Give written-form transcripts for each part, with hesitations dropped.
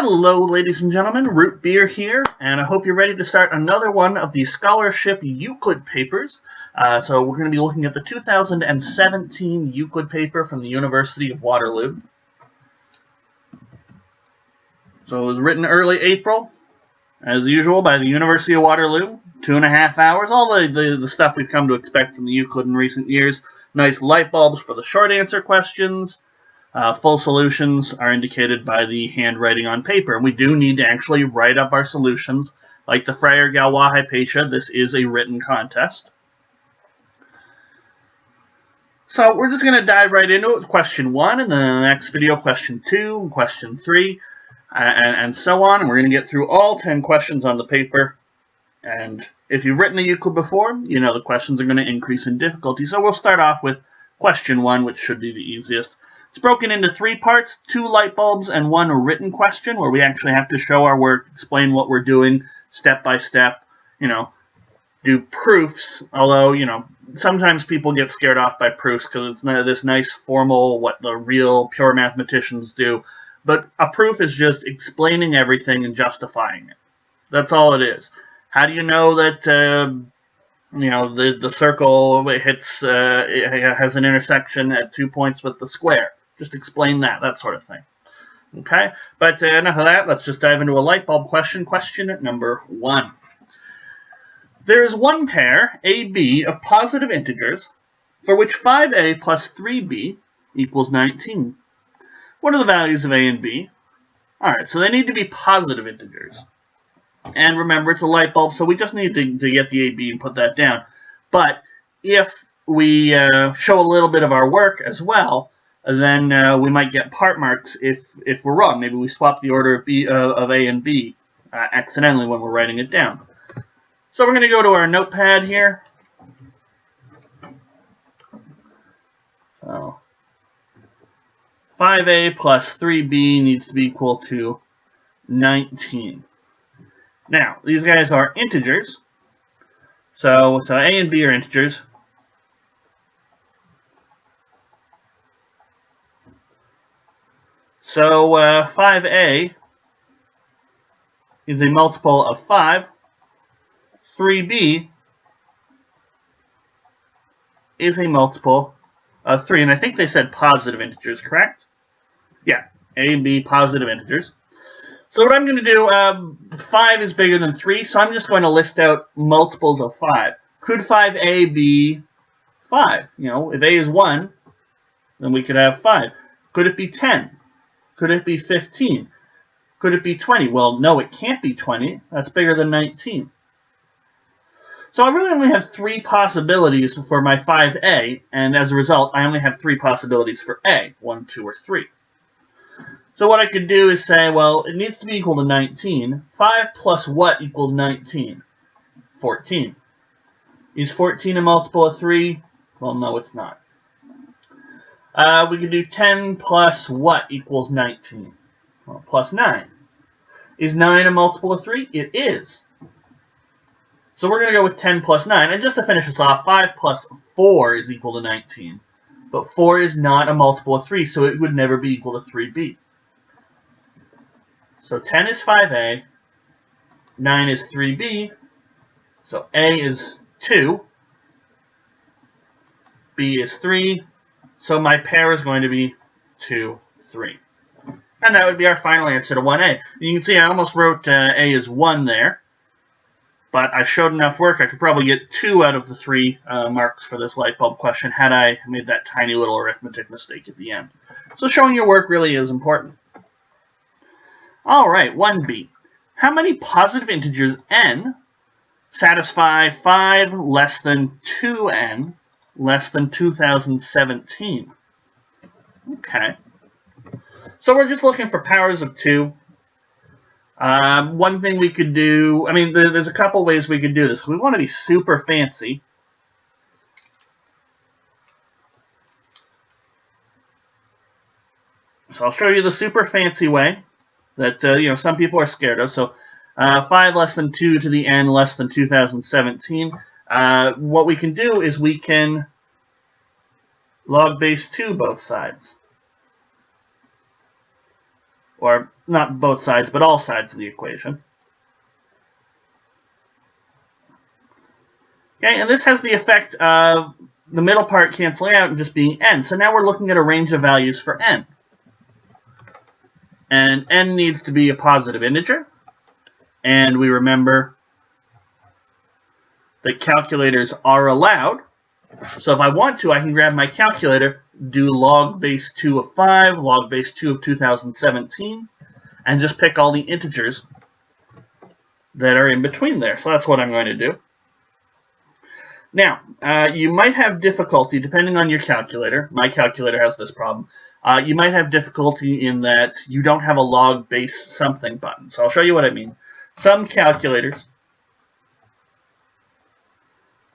Hello, ladies and gentlemen, Root Beer here, and I hope you're ready to start another one of the Scholarship Euclid papers. So we're going to be looking at the 2017 Euclid paper from the University of Waterloo. So it was written early April, as usual, by the University of Waterloo. 2.5 hours, all the stuff we've come to expect from the Euclid in recent years. Nice light bulbs for the short answer questions. Full solutions are indicated by the handwriting on paper. And we do need to actually write up our solutions. Like the Freyer Galois Hypatia, this is a written contest. So we're just going to dive right into it. Question 1, and then in the next video, question 2, and question 3, and so on. And we're going to get through all 10 questions on the paper. And if you've written a Euclid before, you know the questions are going to increase in difficulty. So we'll start off with question 1, which should be the easiest. It's broken into 3 parts, 2 light bulbs and 1 written question, where we actually have to show our work, explain what we're doing step by step, do proofs, although, sometimes people get scared off by proofs because it's not this nice formal, what the real pure mathematicians do. But a proof is just explaining everything and justifying it. That's all it is. How do you know that, the circle hits, it has an intersection at 2 points with the square? Just explain that sort of thing. Okay, but enough of that. Let's just dive into a light bulb question. Question number 1. There is one pair, AB, of positive integers for which 5a plus 3b equals 19. What are the values of a and b? Alright, so they need to be positive integers. And remember, it's a light bulb, so we just need to get the AB and put that down. But if we show a little bit of our work as well, then we might get part marks if we're wrong. Maybe we swap the order of A and B accidentally when we're writing it down. So we're going to go to our notepad here. So 5a plus 3b needs to be equal to 19. Now, these guys are integers. So a and b are integers. So 5a is a multiple of 5. 3b is a multiple of 3. And I think they said positive integers, correct? Yeah, a and b positive integers. So what I'm going to do, 5 is bigger than 3, so I'm just going to list out multiples of 5. Could 5a be 5? If a is 1, then we could have 5. Could it be 10? Could it be 15? Could it be 20? Well, no, it can't be 20. That's bigger than 19. So I really only have 3 possibilities for my 5a, and as a result, I only have 3 possibilities for a, 1, 2, or 3. So what I could do is say, well, it needs to be equal to 19. 5 plus what equals 19? 14. Is 14 a multiple of 3? Well, no, it's not. We could do 10 plus what equals 19? Well, plus 9. Is 9 a multiple of 3? It is. So we're going to go with 10 plus 9. And just to finish this off, 5 plus 4 is equal to 19. But 4 is not a multiple of 3, so it would never be equal to 3b. So 10 is 5a, 9 is 3b, so a is 2, b is 3, so my pair is going to be 2, 3. And that would be our final answer to 1a. You can see I almost wrote a is 1 there, but I showed enough work I could probably get 2 out of the 3 marks for this light bulb question had I made that tiny little arithmetic mistake at the end. So showing your work really is important. Alright, 1b. How many positive integers n satisfy 5 less than 2n less than 2017? Okay. So we're just looking for powers of 2. One thing we could do, there's a couple ways we could do this. We want to be super fancy. So I'll show you the super fancy way that some people are scared of. So 5 less than 2 to the n less than 2017. What we can do is we can log base 2 both sides. or not both sides, but all sides of the equation. Okay, and this has the effect of the middle part canceling out and just being n. So now we're looking at a range of values for n. And n needs to be a positive integer. And we remember that calculators are allowed. So if I want to, I can grab my calculator, do log base 2 of 5, log base 2 of 2017, and just pick all the integers that are in between there. So that's what I'm going to do. Now, you might have difficulty, depending on your calculator. My calculator has this problem. You might have difficulty in that you don't have a log base something button. So I'll show you what I mean. Some calculators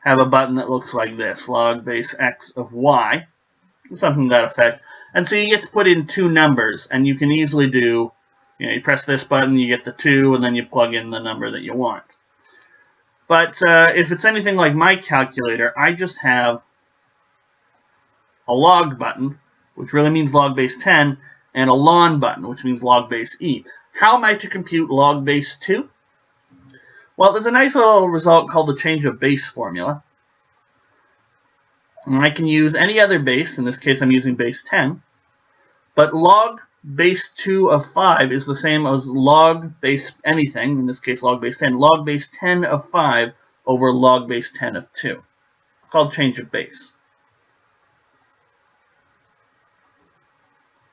have a button that looks like this, log base x of y, something to that effect. And so you get to put in two numbers, and you can easily do, you press this button, you get the 2, and then you plug in the number that you want. But if it's anything like my calculator, I just have a log button, which really means log base 10, and a ln button, which means log base e. How am I to compute log base 2? Well, there's a nice little result called the change of base formula. And I can use any other base, in this case I'm using base 10, but log base 2 of 5 is the same as log base anything, in this case log base 10, log base 10 of 5 over log base 10 of 2. It's called change of base.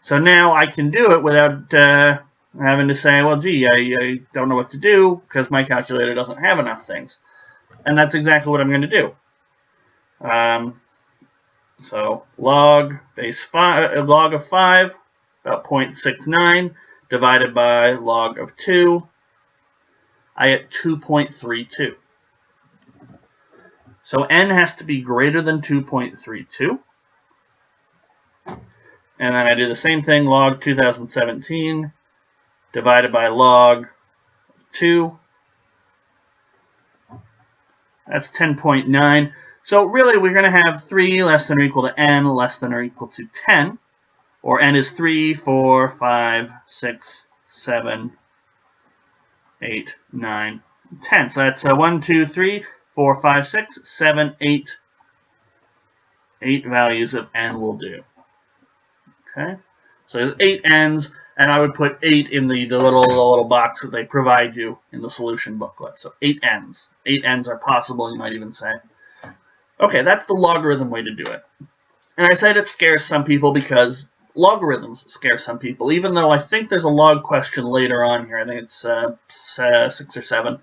So now I can do it without having to say, well, gee, I don't know what to do because my calculator doesn't have enough things. And that's exactly what I'm going to do. So log base 5, log of 5, about 0.69, divided by log of 2, I get 2.32. So n has to be greater than 2.32. And then I do the same thing, log 2017 divided by log 2. That's 10.9. So really we're going to have 3 less than or equal to n less than or equal to 10. Or n is 3, 4, 5, 6, 7, 8, 9, 10. So that's 1, 2, 3, 4, 5, 6, 7, 8. 8 values of n will do. Okay, so there's 8 n's, and I would put 8 in the little box that they provide you in the solution booklet. So 8 n's. 8 n's are possible, you might even say. Okay, that's the logarithm way to do it. And I said it scares some people because logarithms scare some people, even though I think there's a log question later on here. I think it's 6 or 7.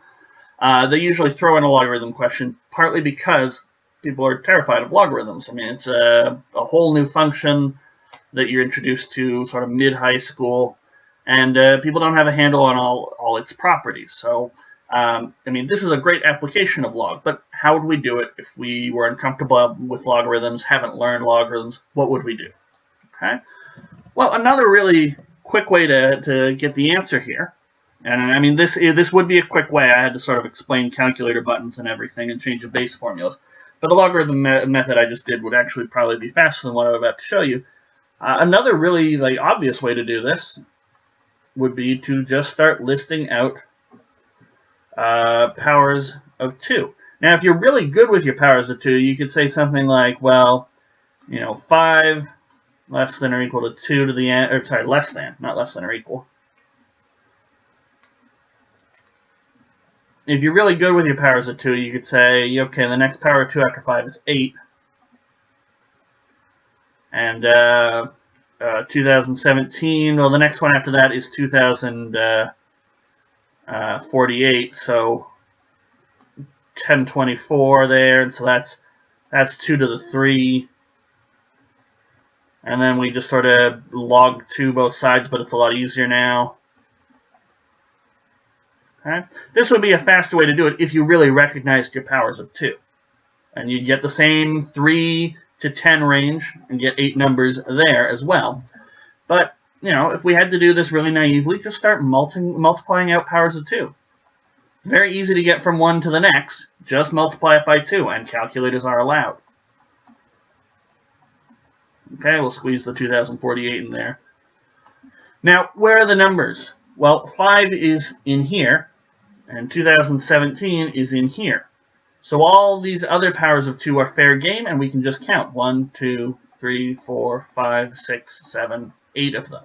They usually throw in a logarithm question, partly because people are terrified of logarithms. I mean, it's a whole new function that you're introduced to sort of mid-high school, and people don't have a handle on all its properties. So, I mean, this is a great application of log, but how would we do it if we were uncomfortable with logarithms, haven't learned logarithms? What would we do? Okay. Well, another really quick way to get the answer here, and I mean, this would be a quick way. I had to sort of explain calculator buttons and everything and change the base formulas, but the logarithm method I just did would actually probably be faster than what I'm about to show you. Another really obvious way to do this would be to just start listing out powers of 2. Now, if you're really good with your powers of 2, you could say something like, well, 5 less than or equal to 2 to the n, or sorry, less than, not less than or equal. If you're really good with your powers of 2, you could say, okay, the next power of 2 after 5 is 8. And 2017, well, the next one after that is 2048, so 1024 there, and so that's 2 to the 3. And then we just sort of log 2 both sides, but it's a lot easier now. Okay? This would be a faster way to do it if you really recognized your powers of 2. And you'd get the same 3 to 10 range and get 8 numbers there as well. But, if we had to do this really naively, just start multiplying out powers of 2. It's very easy to get from one to the next. Just multiply it by 2, and calculators are allowed. Okay, we'll squeeze the 2048 in there. Now, where are the numbers? Well, 5 is in here, and 2017 is in here. So all these other powers of 2 are fair game, and we can just count. 1, 2, 3, 4, 5, 6, 7, 8 of them.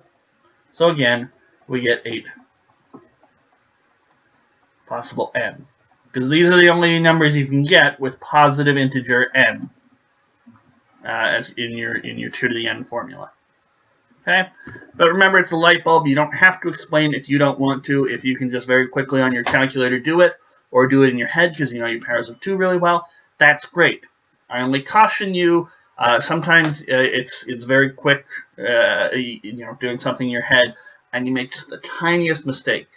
So again, we get 8 possible n. Because these are the only numbers you can get with positive integer n as in your 2 to the n formula. Okay? But remember, it's a light bulb. You don't have to explain if you don't want to. If you can just very quickly on your calculator do it, or do it in your head because you know your powers of 2 really well, that's great. I only caution you, sometimes it's very quick, doing something in your head, and you make just the tiniest mistake.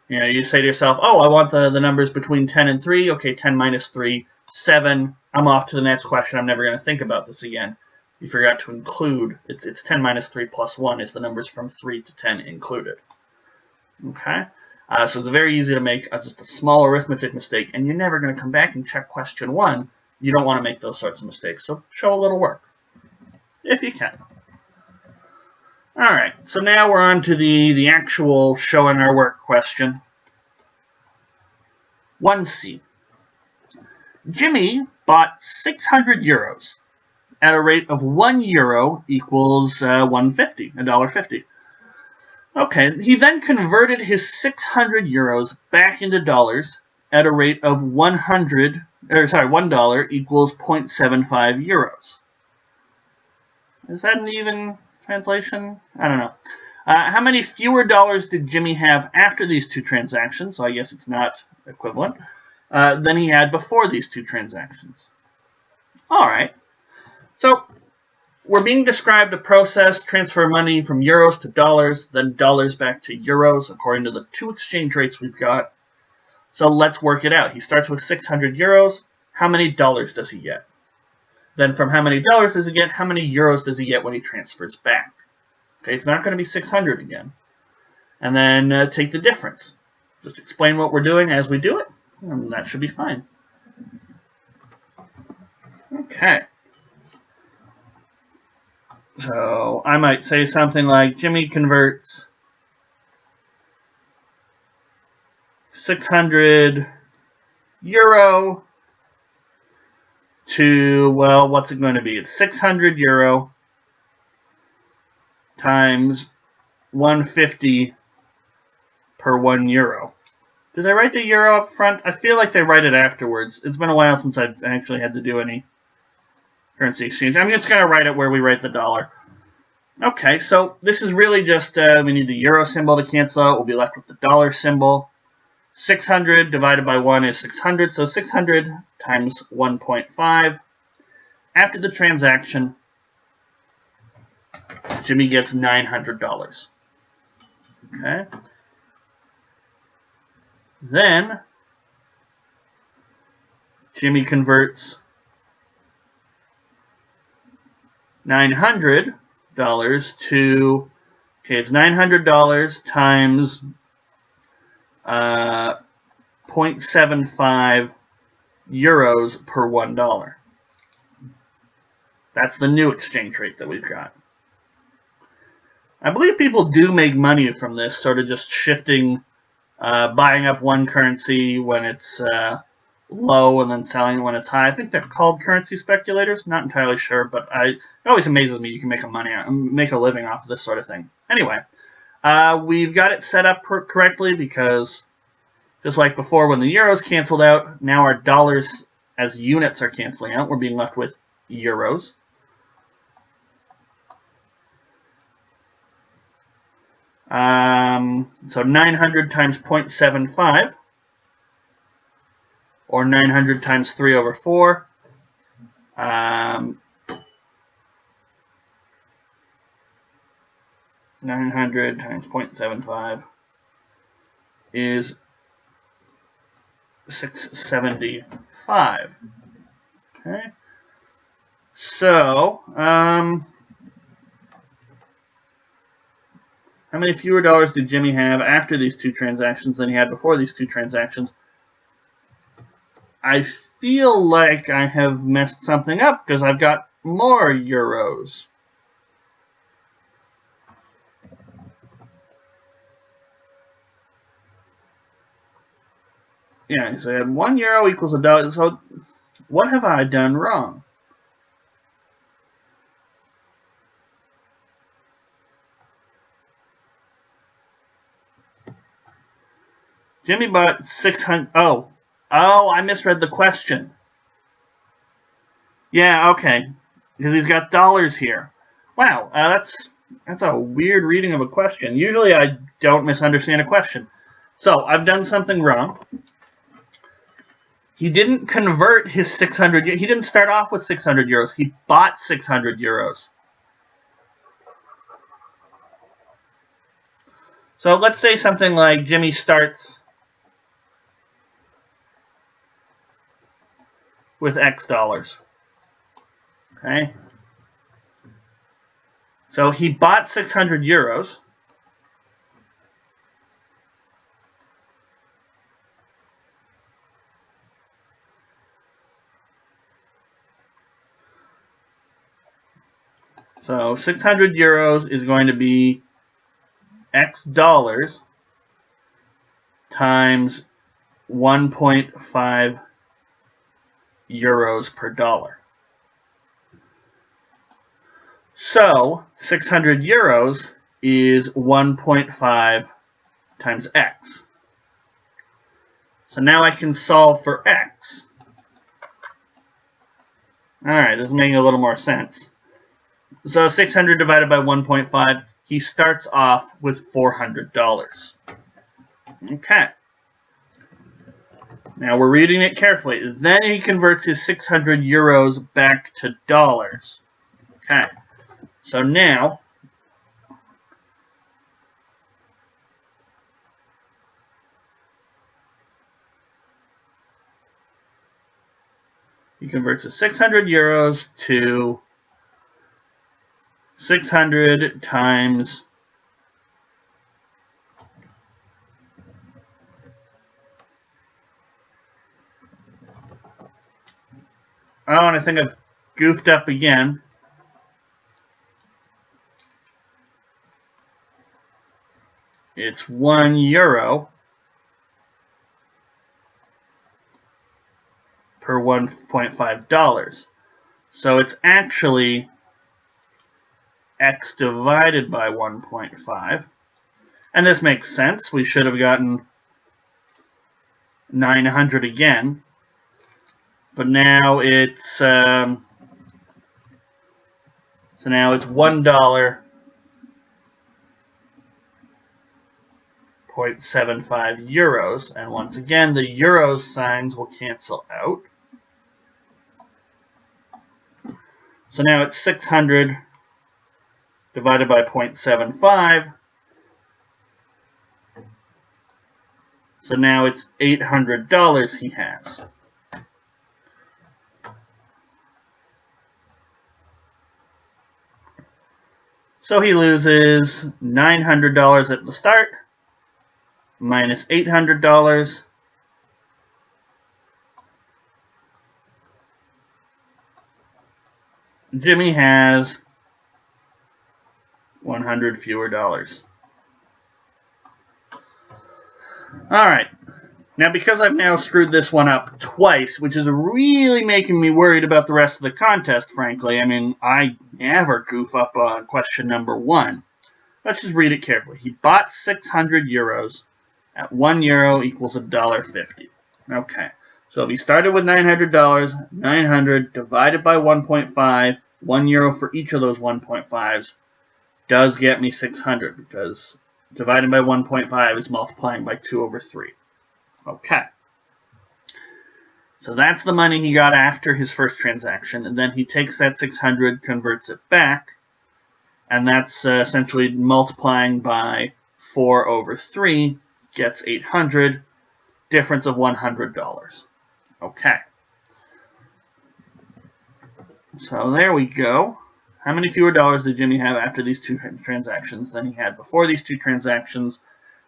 You say to yourself, oh, I want the numbers between 10 and 3. Okay, 10 minus 3, 7. I'm off to the next question. I'm never going to think about this again. You forgot to include, it's 10 minus 3 plus 1 is the numbers from 3 to 10 included. Okay? So it's very easy to make just a small arithmetic mistake, and you're never going to come back and check question 1. You don't want to make those sorts of mistakes, so show a little work, if you can. Alright, so now we're on to the actual showing our work question. 1C. Jimmy bought 600 euros at a rate of €1 equals $1.50. Okay, he then converted his 600 euros back into dollars at a rate of $1 equals 0.75 euros. Is that an even translation? I don't know. How many fewer dollars did Jimmy have after these 2 transactions? So I guess it's not equivalent. Than he had before these 2 transactions. All right. So we're being described a process, transfer money from euros to dollars, then dollars back to euros, according to the 2 exchange rates we've got. So let's work it out. He starts with 600 euros. How many dollars does he get? Then from how many dollars does he get, how many euros does he get when he transfers back? Okay, it's not going to be 600 again. And then take the difference. Just explain what we're doing as we do it, and that should be fine. Okay. So I might say something like Jimmy converts 600 euro to, well, what's it going to be? It's 600 euro times 150 per €1. Do they write the euro up front? I feel like they write it afterwards. It's been a while since I've actually had to do any currency exchange. I'm just going to write it where we write the dollar. Okay, so this is really just, we need the euro symbol to cancel out. We'll be left with the dollar symbol. 600 divided by 1 is 600, so 600 times 1.5. After the transaction, Jimmy gets $900. Okay. Then, Jimmy converts $900 to, okay, it's $900 times 0.75 euros per $1. That's the new exchange rate that we've got. I believe people do make money from this, sort of just shifting, buying up one currency when it's low and then selling it when it's high. I think they're called currency speculators. Not entirely sure, but it always amazes me you can make a living off of this sort of thing. Anyway, we've got it set up correctly because just like before when the euros canceled out, now our dollars as units are canceling out. We're being left with euros. So 900 times 0.75, or 900 times 3 over 4. 900 times 0.75 is 675. Okay. So, how many fewer dollars did Jimmy have after these 2 transactions than he had before these 2 transactions? I feel like I have messed something up because I've got more euros. yeah, he said 1 euro equals $1. So what have I done wrong? Jimmy bought 600. Oh, I misread the question. Yeah, okay, because he's got dollars here. Wow, that's a weird reading of a question. Usually I don't misunderstand a question. So I've done something wrong. He didn't convert his 600. He didn't start off with 600 euros. He bought 600 euros. So let's say something like Jimmy starts with X dollars. Okay. So he bought 600 euros. So 600 euros is going to be X dollars times 1.5 euros per dollar. So 600 euros is 1.5 times X. So now I can solve for X. Alright, this is making a little more sense. So 600 divided by 1.5, he starts off with $400. Okay. Now we're reading it carefully. Then he converts his 600 euros back to dollars. Okay. So now he converts his 600 euros to 600 times and I think I've goofed up again. It's 1 euro per $1.5. So it's actually X divided by 1.5. And this makes sense. We should have gotten 900 again. But now it's so now it's $1.75 euros, and once again the euros signs will cancel out. So now it's 600 divided by 0.75. So now it's $800 he has. So he loses $900 at the start, minus $800. Jimmy has 100 fewer dollars. Alright. Now, because I've now screwed this one up twice, which is really making me worried about the rest of the contest, frankly. I mean, I never goof up on question number 1. Let's just read it carefully. He bought 600 euros at 1 euro equals $1.50. Okay. So if he started with $900, 900 divided by 1.5, 1 euro for each of those 1.5s, does get me 600, because dividing by 1.5 is multiplying by 2 over 3. Okay. So that's the money he got after his first transaction, and then he takes that 600, converts it back, and that's essentially multiplying by 4 over 3, gets 800, difference of $100. Okay. So there we go. How many fewer dollars did Jimmy have after these two transactions than he had before these two transactions?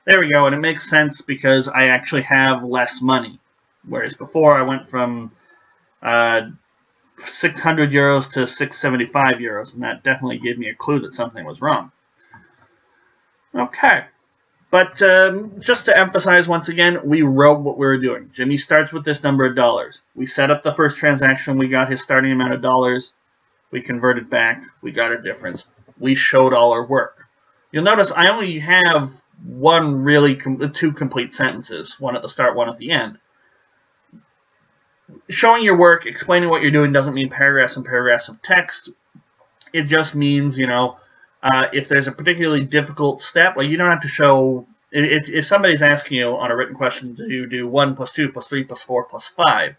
There we go, and it makes sense because I actually have less money. Whereas before I went from 600 euros to 675 euros, and that definitely gave me a clue that something was wrong. Okay. But just to emphasize once again, we wrote what we were doing. Jimmy starts with this number of dollars. We set up the first transaction. We got his starting amount of dollars. We converted back. We got a difference. We showed all our work. You'll notice I only have two complete sentences, one at the start, one at the end. Showing your work, explaining what you're doing doesn't mean paragraphs and paragraphs of text. It just means, if there's a particularly difficult step, like you don't have to show, if somebody's asking you on a written question, do you do 1 plus 2 plus 3 plus 4 plus 5?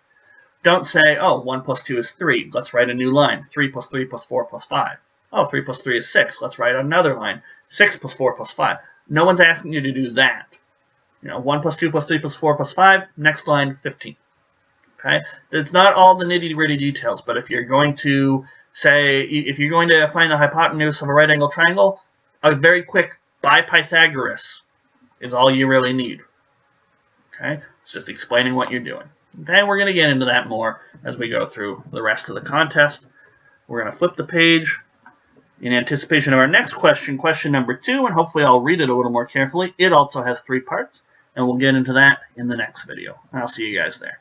Don't say, 1 plus 2 is 3. Let's write a new line. 3 plus 3 plus 4 plus 5. 3 plus 3 is 6. Let's write another line. 6 plus 4 plus 5. No one's asking you to do that. 1 plus 2 plus 3 plus 4 plus 5, next line, 15. Okay? It's not all the nitty-gritty details, but if you're going to find the hypotenuse of a right angle triangle, a very quick by Pythagoras is all you really need. Okay? It's just explaining what you're doing. Okay, we're going to get into that more as we go through the rest of the contest. We're going to flip the page in anticipation of our next question, question number 2, and hopefully I'll read it a little more carefully. It also has 3 parts, and we'll get into that in the next video. I'll see you guys there.